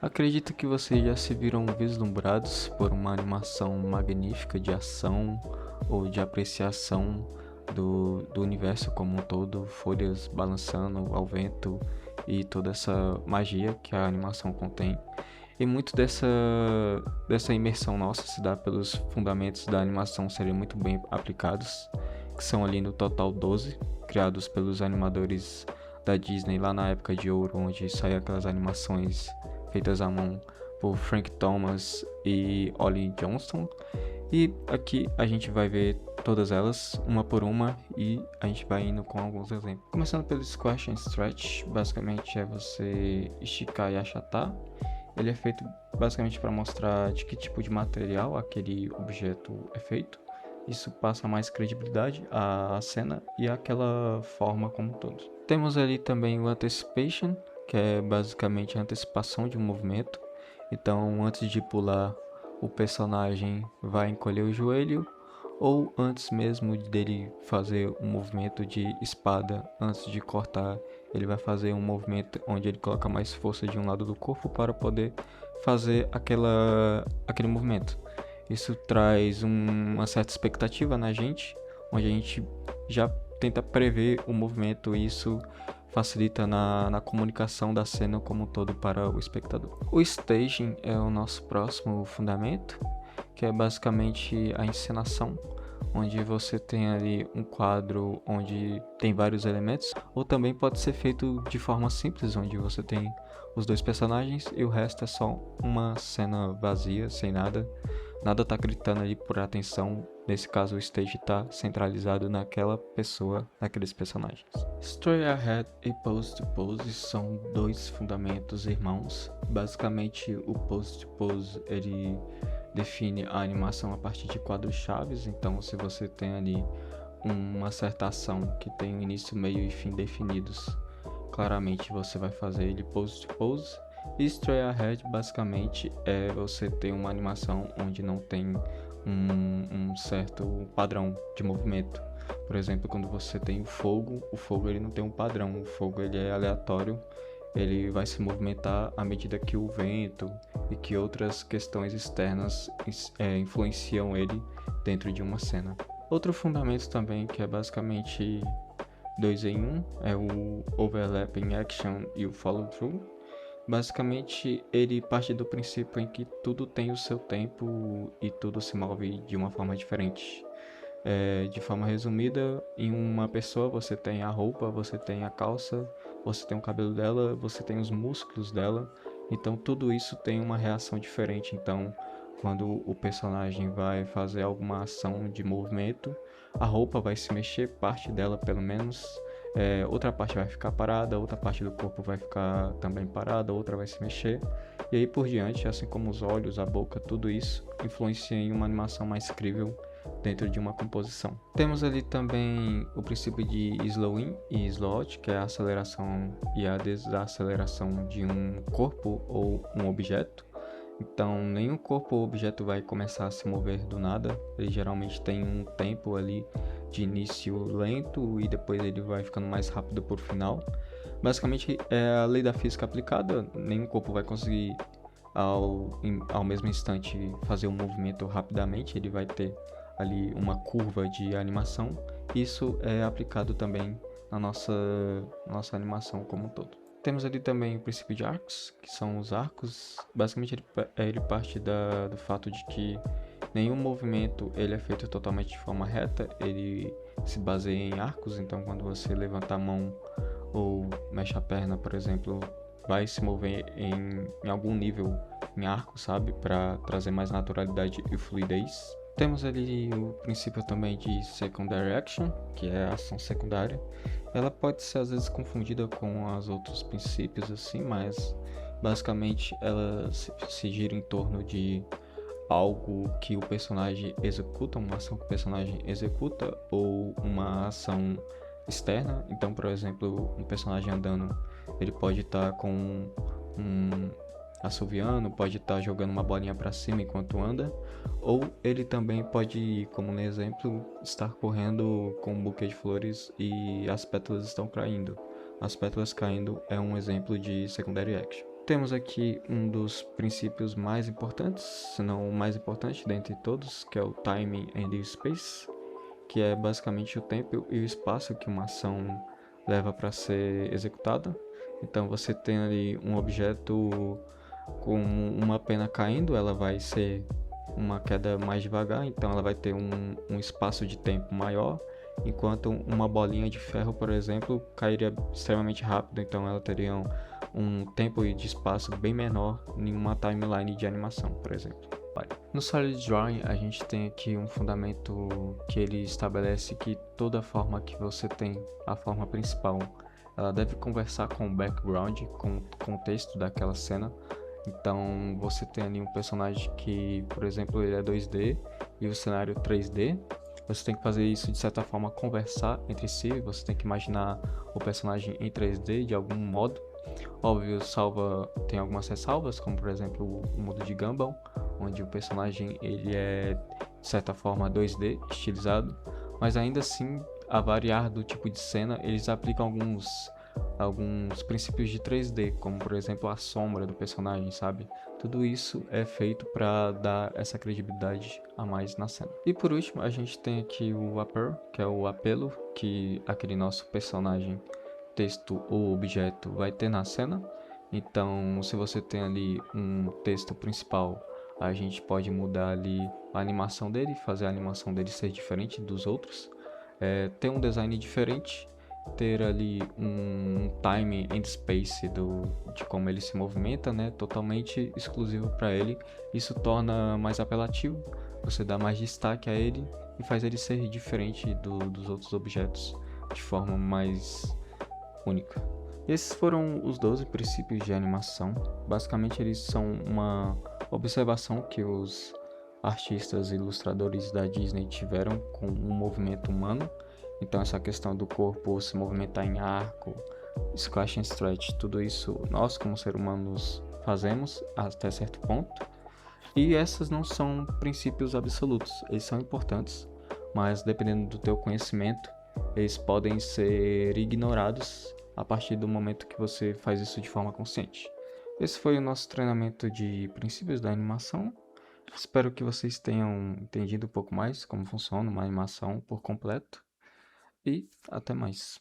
Acredito que vocês já se viram vislumbrados por uma animação magnífica de ação ou de apreciação do universo como um todo, folhas balançando ao vento e toda essa magia que a animação contém. E muito dessa imersão nossa se dá pelos fundamentos da animação serem muito bem aplicados, que são ali no total 12, criados pelos animadores da Disney lá na época de ouro, onde saíam aquelas animações feitas à mão por Frank Thomas e Ollie Johnston. E aqui a gente vai ver todas elas, uma por uma, e a gente vai indo com alguns exemplos. Começando pelo Squash and Stretch, basicamente é você esticar e achatar. Ele é feito basicamente para mostrar de que tipo de material aquele objeto é feito. Isso passa mais credibilidade à cena e àquela forma como um todo. Temos ali também o Anticipation, que é basicamente a antecipação de um movimento. Então, antes de pular, o personagem vai encolher o joelho, ou antes mesmo dele fazer um movimento de espada, antes de cortar, ele vai fazer um movimento onde ele coloca mais força de um lado do corpo para poder fazer aquele movimento. Isso traz uma certa expectativa na gente, onde a gente já tenta prever o movimento, e isso facilita na comunicação da cena como um todo para o espectador. O staging é o nosso próximo fundamento, que é basicamente a encenação, onde você tem ali um quadro onde tem vários elementos, ou também pode ser feito de forma simples, onde você tem os dois personagens e o resto é só uma cena vazia, sem nada. Nada tá gritando ali por atenção. Nesse caso, o stage tá centralizado naquela pessoa, naqueles personagens. Straight Ahead e Pose to Pose são dois fundamentos irmãos. Basicamente, o Pose to Pose ele define a animação a partir de quadros chaves. Então, se você tem ali uma certa ação que tem um início, meio e fim definidos, claramente você vai fazer ele pose to pose. E Straight Ahead basicamente é você ter uma animação onde não tem um certo padrão de movimento. Por exemplo, quando você tem o fogo ele não tem um padrão, o fogo ele é aleatório, ele vai se movimentar à medida que o vento e que outras questões externas influenciam ele dentro de uma cena. Outro fundamento também que é basicamente 2 em 1 é o Overlapping Action e o Follow Through. Basicamente, ele parte do princípio em que tudo tem o seu tempo e tudo se move de uma forma diferente. De forma resumida, em uma pessoa você tem a roupa, você tem a calça, você tem o cabelo dela, você tem os músculos dela. Então tudo isso tem uma reação diferente. Então, quando o personagem vai fazer alguma ação de movimento, a roupa vai se mexer, parte dela pelo menos. Outra parte vai ficar parada, outra parte do corpo vai ficar também parada, outra vai se mexer, e aí por diante, assim como os olhos, a boca, tudo isso influencia em uma animação mais crível dentro de uma composição. Temos ali também o princípio de slow in e slow out, que é a aceleração e a desaceleração de um corpo ou um objeto. Então, nenhum corpo ou objeto vai começar a se mover do nada. Ele geralmente tem um tempo ali de início lento e depois ele vai ficando mais rápido por final. Basicamente, é a lei da física aplicada. Nenhum corpo vai conseguir ao mesmo instante fazer um movimento rapidamente. Ele vai ter ali uma curva de animação. Isso é aplicado também na nossa animação como um todo. Temos ali também o princípio de arcos, que são os arcos. Basicamente ele parte do fato de que nenhum movimento ele é feito totalmente de forma reta, ele se baseia em arcos. Então quando você levanta a mão ou mexe a perna, por exemplo, vai se mover em algum nível em arco, sabe? Para trazer mais naturalidade e fluidez. Temos ali o princípio também de secondary action, que é a ação secundária. Ela pode ser às vezes confundida com os outros princípios assim, mas basicamente ela se gira em torno de algo que o personagem executa, uma ação que o personagem executa ou uma ação externa. Então, por exemplo, um personagem andando, ele pode estar com um assoviando, pode estar jogando uma bolinha para cima enquanto anda, ou ele também pode, como no exemplo, estar correndo com um buquê de flores e as pétalas estão caindo. As pétalas caindo é um exemplo de secondary action. Temos aqui um dos princípios mais importantes, se não o mais importante dentre todos, que é o timing and space, que é basicamente o tempo e o espaço que uma ação leva para ser executada. Então você tem ali um objeto com uma pena caindo, ela vai ser uma queda mais devagar, então ela vai ter um espaço de tempo maior, enquanto uma bolinha de ferro, por exemplo, cairia extremamente rápido, então ela teria um tempo de espaço bem menor em uma timeline de animação, por exemplo. No Solid Drawing, a gente tem aqui um fundamento que ele estabelece que toda forma que você tem, a forma principal, ela deve conversar com o background, com o contexto daquela cena. Então, você tem ali um personagem que, por exemplo, ele é 2D e o cenário 3D. Você tem que fazer isso de certa forma conversar entre si, você tem que imaginar o personagem em 3D de algum modo. Óbvio, tem algumas ressalvas, como por exemplo o modo de Gumball, onde o personagem ele é de certa forma 2D, estilizado, mas ainda assim, a variar do tipo de cena, eles aplicam alguns princípios de 3D, como por exemplo a sombra do personagem, sabe? Tudo isso é feito para dar essa credibilidade a mais na cena. E por último, a gente tem aqui o Appear, que é o apelo que aquele nosso personagem, texto ou objeto vai ter na cena. Então, se você tem ali um texto principal, a gente pode mudar ali a animação dele, fazer a animação dele ser diferente dos outros, ter um design diferente, ter ali um time and space de como ele se movimenta, né, totalmente exclusivo para ele. Isso torna mais apelativo, você dá mais destaque a ele e faz ele ser diferente dos outros objetos de forma mais única. Esses foram os 12 princípios de animação. Basicamente, eles são uma observação que os artistas e ilustradores da Disney tiveram com o movimento humano. Então, essa questão do corpo se movimentar em arco, squash and stretch, tudo isso nós, como seres humanos, fazemos até certo ponto. E essas não são princípios absolutos, eles são importantes, mas dependendo do teu conhecimento, eles podem ser ignorados a partir do momento que você faz isso de forma consciente. Esse foi o nosso treinamento de princípios da animação. Espero que vocês tenham entendido um pouco mais como funciona uma animação por completo. E até mais.